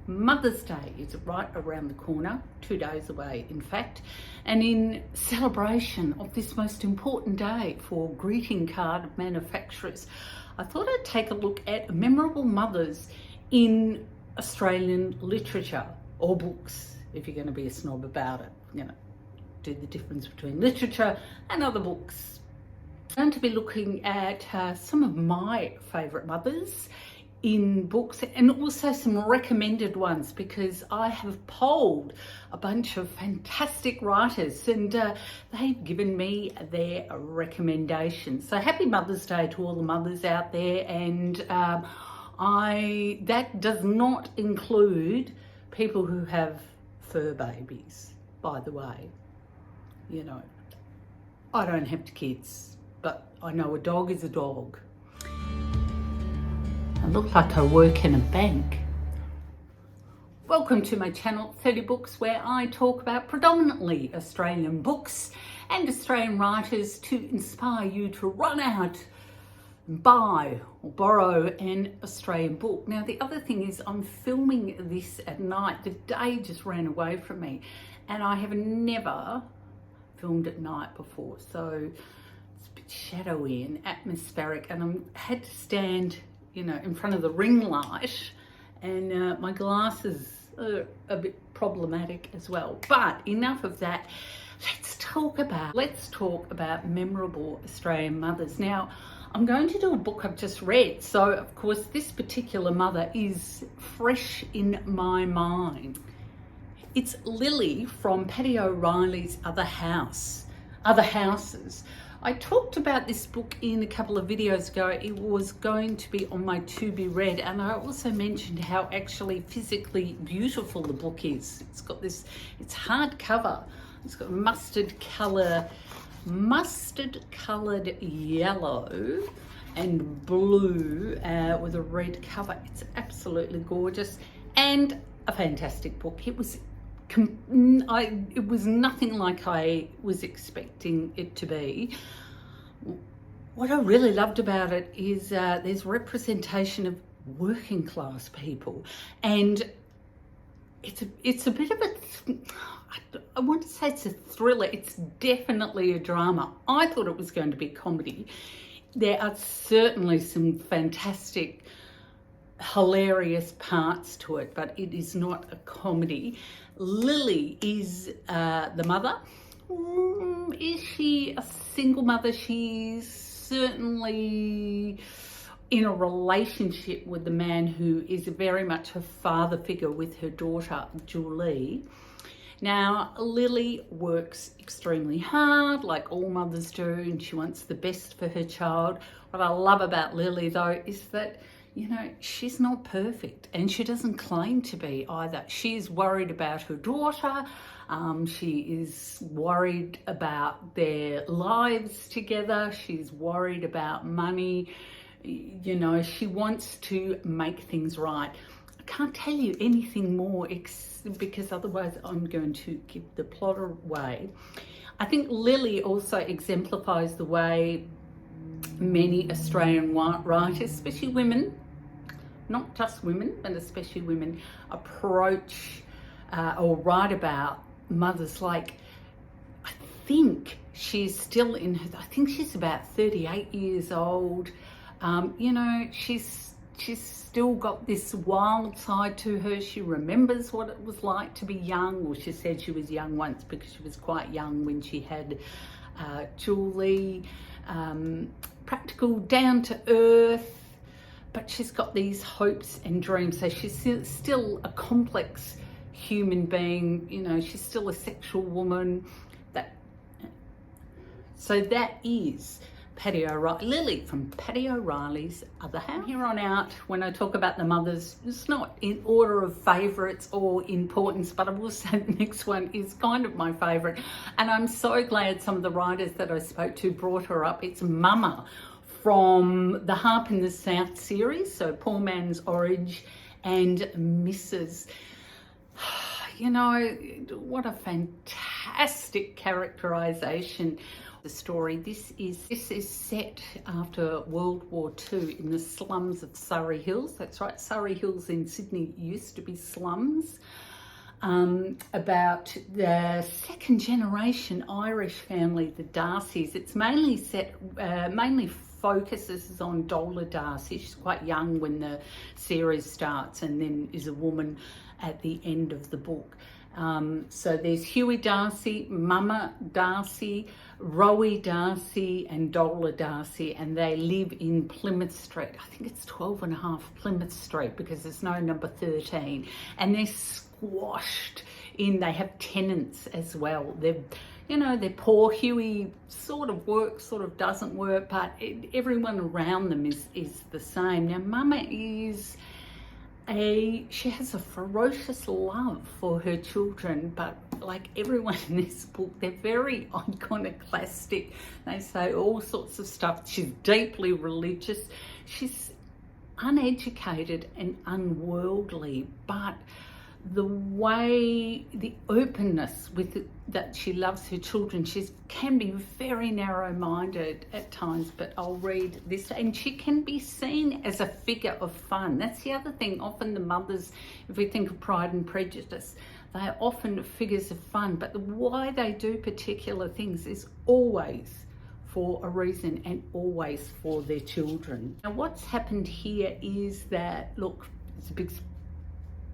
Mother's Day is right around the corner, 2 days away in fact, and in celebration of this most important day for greeting card manufacturers, I thought I'd take a look at memorable mothers in Australian literature, or books, if you're going to be a snob about it, you know, do the difference between literature and other books. I'm going to be looking at some of my favourite mothers in books, and also some recommended ones, because I have polled a bunch of fantastic writers and they've given me their recommendations. So happy Mother's Day to all the mothers out there, and that does not include people who have fur babies, by the way. You know, I don't have kids, but I know a dog is a dog. I look like I work in a bank. Welcome to my channel, 30 Books, where I talk about predominantly Australian books and Australian writers to inspire you to run out and buy or borrow an Australian book. Now, the other thing is I'm filming this at night. The day just ran away from me, and I have never filmed at night before, so it's a bit shadowy and atmospheric, and I had to stand, you know, in front of the ring light, and my glasses are a bit problematic as well. But enough of that. Let's talk about memorable Australian mothers. Now, I'm going to do a book I've just read, so of course this particular mother is fresh in my mind. It's Lilly from Paddy O'Reilly's Other Houses. I talked about this book in a couple of videos ago. It was going to be on my to be read, and I also mentioned how actually physically beautiful the book is. It's got this, it's hardcover. It's got mustard coloured yellow and blue with a red cover. It's absolutely gorgeous and a fantastic book. It was nothing like I was expecting it to be. What I really loved about it is there's representation of working class people, and it's a bit of a, I want to say it's a thriller. It's definitely a drama. I thought it was going to be a comedy. There are certainly some fantastic, hilarious parts to it, but it is not a comedy. Lilly is the mother. Is she a single mother? She's certainly in a relationship with the man who is very much a father figure with her daughter, Julie. Now, Lilly works extremely hard, like all mothers do, and she wants the best for her child. What I love about Lilly, though, is that, you know, she's not perfect, and she doesn't claim to be either. She's worried about her daughter. She is worried about their lives together. She's worried about money. You know, she wants to make things right. I can't tell you anything more because otherwise I'm going to give the plot away. I think Lilly also exemplifies the way many Australian writers, especially women, not just women, but especially women, approach or write about mothers. Like, I think she's still in her, I think she's about 38 years old. You know, she's still got this wild side to her. She remembers what it was like to be young. Well, she said she was young once because she was quite young when she had Julie. Practical, down to earth, but she's got these hopes and dreams. So she's still a complex human being. You know, she's still a sexual woman. So that is Paddy O'Reilly, Lilly from Paddy O'Reilly's Other House. From here on out, when I talk about the mothers, it's not in order of favourites or importance, but I will say the next one is kind of my favourite. And I'm so glad some of the writers that I spoke to brought her up. It's Mumma from the Harp in the South series, so Poor Man's Orange and Mrs. You know, what a fantastic fantastic characterization. The story. This is set after World War II in the slums of Surrey Hills. That's right, Surrey Hills in Sydney used to be slums. About the second generation Irish family, the Darcys. It's mainly focuses on Dola Darcy. She's quite young when the series starts, and then is a woman at the end of the book. So there's Hughie Darcy, Mumma Darcy, Rowie Darcy and Dola Darcy, and they live in Plymouth Street. I think it's 12.5 Plymouth Street because there's no number 13. And they're squashed in, they have tenants as well. They're poor. Hughie sort of works, sort of doesn't work, but everyone around them is the same. Now, Mumma she has a ferocious love for her children, but like everyone in this book, they're very iconoclastic. They say all sorts of stuff. She's deeply religious. She's uneducated and unworldly, but the openness with it, that she loves her children, she can be very narrow-minded at times, but I'll read this, and she can be seen as a figure of fun. That's the other thing. Often the mothers, if we think of Pride and Prejudice, they are often figures of fun, but why they do particular things is always for a reason and always for their children. Now, what's happened here is that, look, it's a big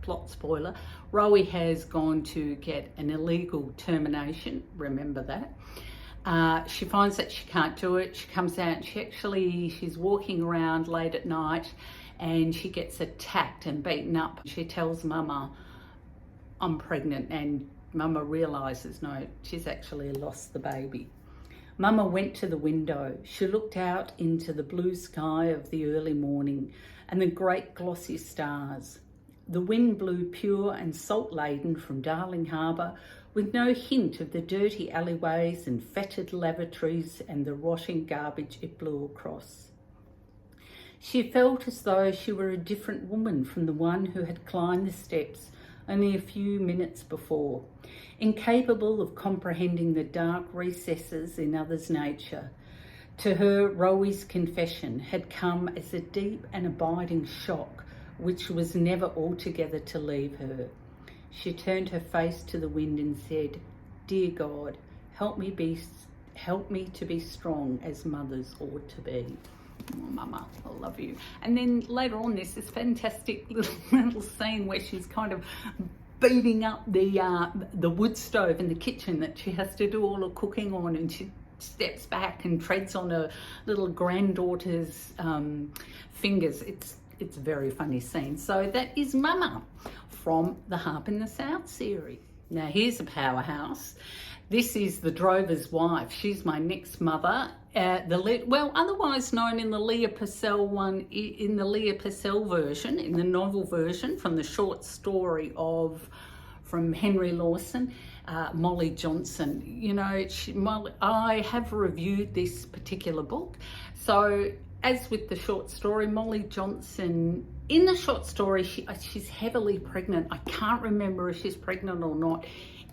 plot spoiler, Rowie has gone to get an illegal termination, remember that. She finds that she can't do it. She comes out and she's walking around late at night and she gets attacked and beaten up. She tells Mumma, I'm pregnant, and Mumma realises, no, she's actually lost the baby. Mumma went to the window. She looked out into the blue sky of the early morning and the great glossy stars. The wind blew pure and salt-laden from Darling Harbour, with no hint of the dirty alleyways and fetid lavatories and the rotting garbage it blew across. She felt as though she were a different woman from the one who had climbed the steps only a few minutes before, incapable of comprehending the dark recesses in others' nature. To her, Rowie's confession had come as a deep and abiding shock, which was never altogether to leave her. She turned her face to the wind and said, Dear God, help me to be strong as mothers ought to be. Oh, Mumma, I love you. And then later on, there's this fantastic little scene where she's kind of beating up the wood stove in the kitchen that she has to do all her cooking on, and she steps back and treads on her little granddaughter's fingers. It's a very funny scene. So that is Mumma from the Harp in the South series. Now here's a powerhouse. This is the drover's wife. She's my next mother. Otherwise known in the Leah Purcell in the Leah Purcell version, in the novel version from the short story from Henry Lawson, Molly Johnson. I have reviewed this particular book. So as with the short story, Molly Johnson, in the short story, she's heavily pregnant. I can't remember if she's pregnant or not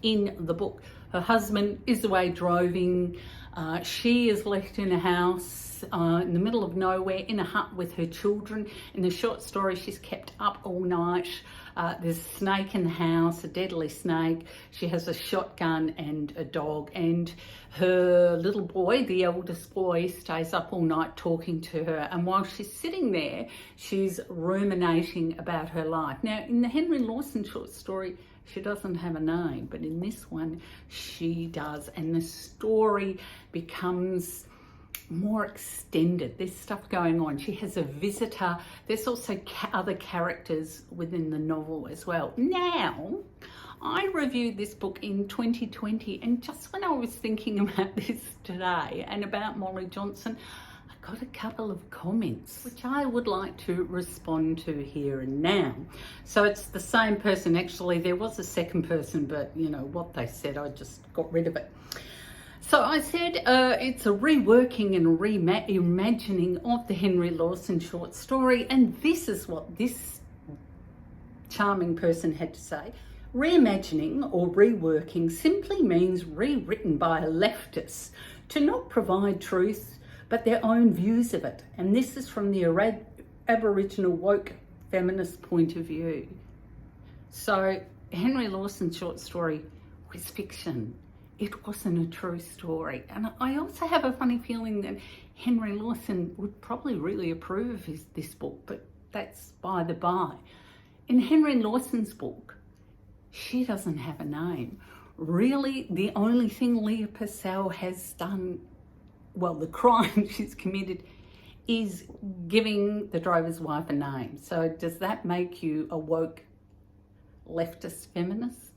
in the book. Her husband is away droving. She is left in a house in the middle of nowhere in a hut with her children. In the short story, she's kept up all night. There's a snake in the house, a deadly snake. She has a shotgun and a dog, and her little boy, the eldest boy, stays up all night talking to her. And while she's sitting there, she's ruminating about her life. Now, in the Henry Lawson short story, she doesn't have a name, but in this one, she does. And the story becomes more extended. There's stuff going on. She has a visitor. There's also other characters within the novel as well. Now, I reviewed this book in 2020, and just when I was thinking about this today and about Molly Johnson, I got a couple of comments which I would like to respond to here and now. So it's the same person. Actually, there was a second person, but what they said, I just got rid of it. So I said it's a reworking and reimagining of the Henry Lawson short story, and this is what this charming person had to say. Reimagining or reworking simply means rewritten by leftists to not provide truth but their own views of it. And this is from the Aboriginal woke feminist point of view. So Henry Lawson's short story was fiction. It wasn't a true story. And I also have a funny feeling that Henry Lawson would probably really approve of this book, but that's by the by. In Henry Lawson's book, she doesn't have a name. Really, the only thing Leah Purcell has done, well, the crime she's committed, is giving the drover's wife a name. So does that make you a woke leftist feminist?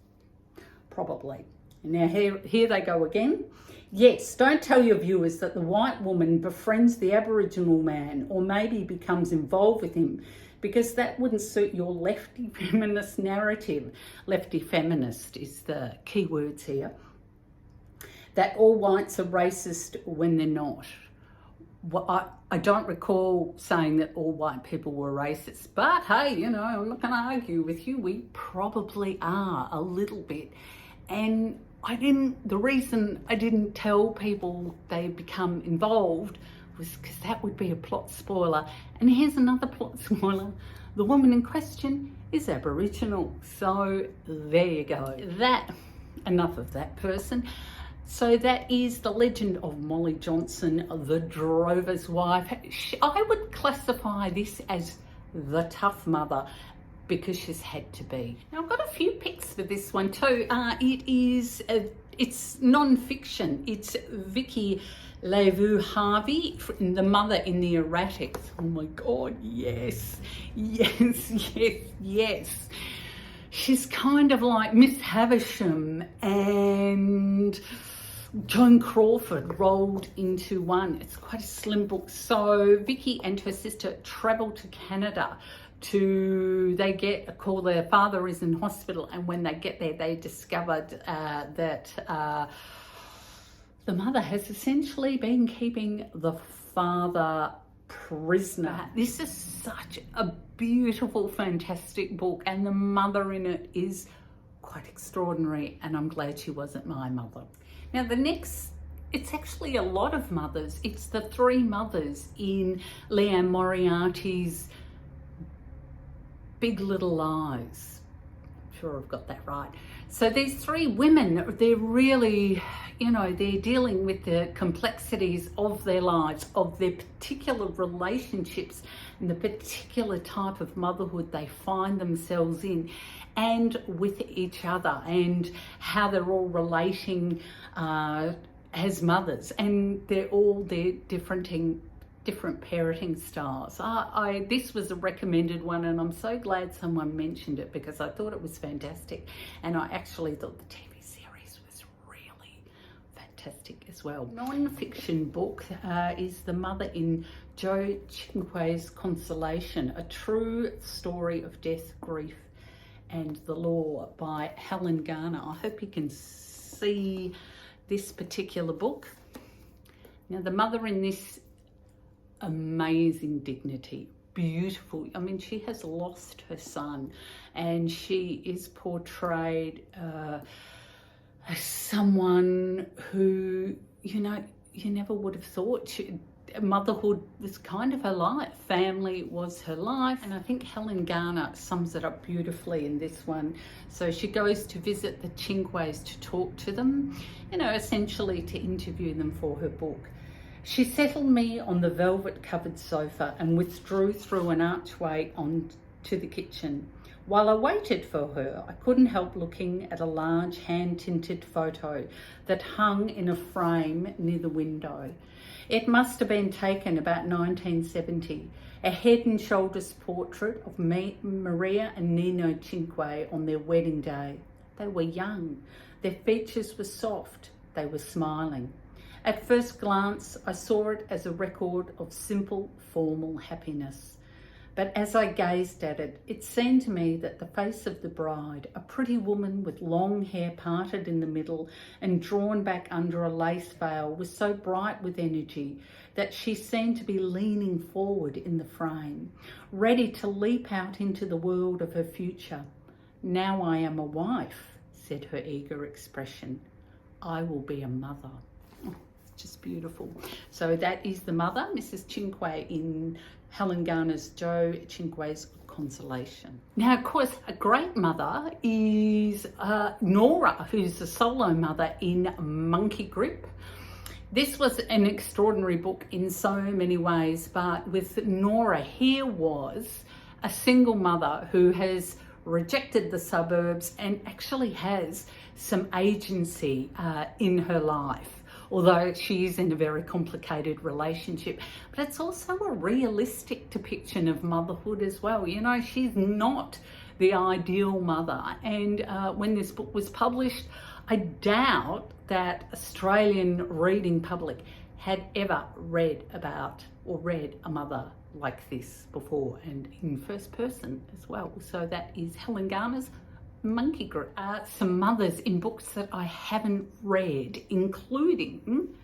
Probably. Now here they go again. Yes, don't tell your viewers that the white woman befriends the Aboriginal man or maybe becomes involved with him, because that wouldn't suit your lefty feminist narrative. Lefty feminist is the key words here. That all whites are racist when they're not. Well, I don't recall saying that all white people were racist, but hey, you know, I'm not going to argue with you. We probably are a little bit. And the reason I didn't tell people they become involved was because that would be a plot spoiler. And here's another plot spoiler. The woman in question is Aboriginal. So there you go. Enough of that person. So that is the legend of Molly Johnson, the drover's wife. I would classify this as the tough mother, because she's had to be. Now I've got a few picks for this one too. It's non-fiction. It's Vicki Laveau-Harvie, the mother in the Erratics. Oh my God, yes. She's kind of like Miss Havisham and Joan Crawford rolled into one. It's quite a slim book. So Vicki and her sister travel to Canada. They get a call, their father is in hospital, and when they get there they discovered that the mother has essentially been keeping the father prisoner. This is such a beautiful, fantastic book, and the mother in it is quite extraordinary, and I'm glad she wasn't my mother. Now it's actually a lot of mothers. It's the three mothers in Liane Moriarty's Big Little Lies. I'm sure I've got that right. So these three women, they're really, they're dealing with the complexities of their lives, of their particular relationships and the particular type of motherhood they find themselves in, and with each other, and how they're all relating as mothers, and they're different parenting styles. This was a recommended one, and I'm so glad someone mentioned it, because I thought it was fantastic, and I actually thought the TV series was really fantastic as well. Non-fiction book is The Mother in Joe Cinque's Consolation, a true story of death, grief and the law, by Helen Garner. I hope you can see this particular book. Now the mother in this, amazing dignity, beautiful. I mean, she has lost her son, and she is portrayed as someone who, you never would have thought motherhood was kind of her life. Family was her life. And I think Helen Garner sums it up beautifully in this one. So she goes to visit the Cinques to talk to them, essentially to interview them for her book. She settled me on the velvet-covered sofa and withdrew through an archway on to the kitchen. While I waited for her, I couldn't help looking at a large hand-tinted photo that hung in a frame near the window. It must have been taken about 1970, a head and shoulders portrait of Maria and Nino Cinque on their wedding day. They were young, their features were soft, they were smiling. At first glance, I saw it as a record of simple, formal happiness. But as I gazed at it, it seemed to me that the face of the bride, a pretty woman with long hair parted in the middle and drawn back under a lace veil, was so bright with energy that she seemed to be leaning forward in the frame, ready to leap out into the world of her future. Now I am a wife, said her eager expression. I will be a mother. Oh, it's just beautiful. So that is the mother, Mrs. Cinque, in Helen Garner's Joe Cinque's Consolation. Now, of course, a great mother is Nora, who's a solo mother in Monkey Grip. This was an extraordinary book in so many ways, but with Nora, here was a single mother who has rejected the suburbs and actually has some agency in her life, although she is in a very complicated relationship. But it's also a realistic depiction of motherhood as well. You know, she's not the ideal mother. And when this book was published, I doubt that Australian reading public had ever read about or read a mother like this before, and in first person as well. So that is Helen Garner's Monkey Grip. Some mothers in books that I haven't read, including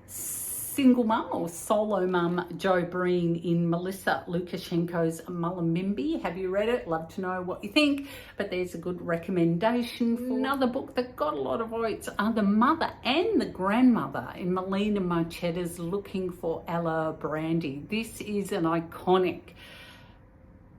single mum or solo mum Jo Breen in Melissa Lukashenko's Mullumbimby. Have you read it? Love to know what you think, but there's a good recommendation for another book that got a lot of votes. The mother and the grandmother in Melina Marchetta's Looking for Ella Brandy. This is an iconic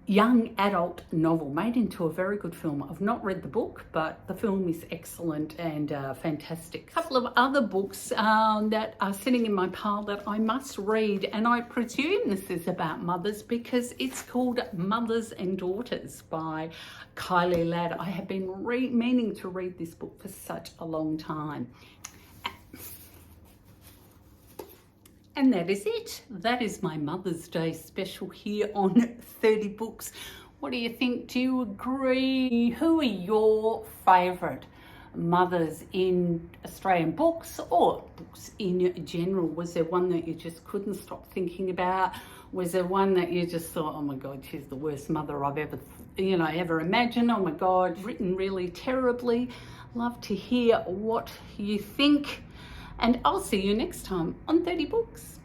young adult novel made into a very good film. I've not read the book, but the film is excellent and fantastic. A couple of other books that are sitting in my pile that I must read, and I presume this is about mothers because it's called Mothers and Daughters by Kylie Ladd. I have been meaning to read this book for such a long time. And that is it. That is my Mother's Day special here on 30 Books. What do you think? Do you agree? Who are your favourite mothers in Australian books or books in general? Was there one that you just couldn't stop thinking about? Was there one that you just thought, oh my God, she's the worst mother I've ever imagined? Oh my God, written really terribly. Love to hear what you think. And I'll see you next time on 30 Books.